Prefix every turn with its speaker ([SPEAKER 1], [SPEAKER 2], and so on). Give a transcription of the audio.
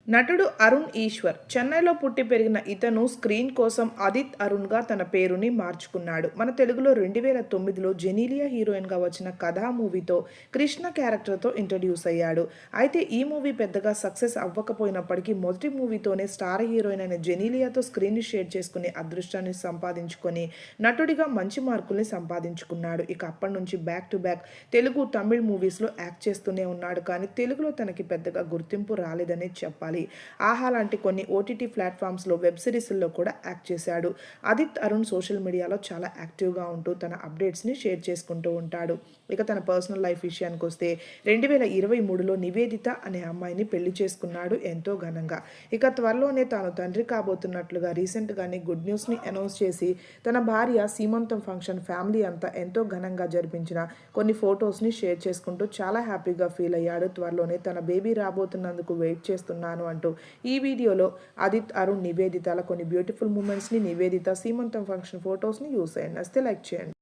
[SPEAKER 1] నటుడు అరుణ్ ఈశ్వర్ చెన్నైలో పుట్టి పెరిగిన ఇతను స్క్రీన్ కోసం ఆదిత్ అరుణ్గా తన పేరుని మార్చుకున్నాడు. మన తెలుగులో 2009లో జెనీలియా హీరోయిన్గా వచ్చిన కథా మూవీతో కృష్ణ క్యారెక్టర్తో ఇంట్రడ్యూస్ అయ్యాడు. అయితే ఈ మూవీ పెద్దగా సక్సెస్ అవ్వకపోయినప్పటికీ మొదటి మూవీతోనే స్టార్ హీరోయిన్ అయిన జెనీలియాతో స్క్రీన్ని షేర్ చేసుకునే అదృష్టాన్ని సంపాదించుకొని నటుడిగా మంచి మార్కుల్ని సంపాదించుకున్నాడు. ఇక అప్పటి నుంచి back to back Telugu, Tamil మూవీస్లో యాక్ట్ చేస్తూనే ఉన్నాడు. కానీ తెలుగులో తనకి పెద్దగా గుర్తింపు రాలేదనే చెప్పాలి. ఆహా లాంటి కొన్ని ఓటీటీ ప్లాట్ఫామ్స్లో వెబ్ సిరీస్ల్లో కూడా యాక్ట్ చేశాడు. ఆదిత్ అరుణ్ సోషల్ మీడియాలో చాలా యాక్టివ్గా ఉంటూ తన అప్డేట్స్ని షేర్ చేసుకుంటూ ఉంటాడు. ఇక తన పర్సనల్ లైఫ్ విషయానికి వస్తే 2023లో నివేదిత అనే అమ్మాయిని పెళ్లి చేసుకున్నాడు ఎంతో ఘనంగా. ఇక త్వరలోనే తాను తండ్రి కాబోతున్నట్లుగా రీసెంట్గానే గుడ్ న్యూస్ని అనౌన్స్ చేసి తన భార్య సీమంతం ఫంక్షన్ ఫ్యామిలీ అంతా ఎంతో ఘనంగా జరిపించిన కొన్ని ఫొటోస్ని షేర్ చేసుకుంటూ చాలా హ్యాపీగా ఫీల్ అయ్యాడు. త్వరలోనే తన బేబీ రాబోతున్నందుకు వెయిట్ చేస్తున్నాను అంటూ ఈ వీడియోలో ఆదిత్ అరుణ్ నివేదితల కొన్ని బ్యూటిఫుల్ మూమెంట్స్ని, నివేదిత సీమంతం ఫంక్షన్ ఫొటోస్ని యూస్ చేయండి. నచ్చితే లైక్ చేయండి.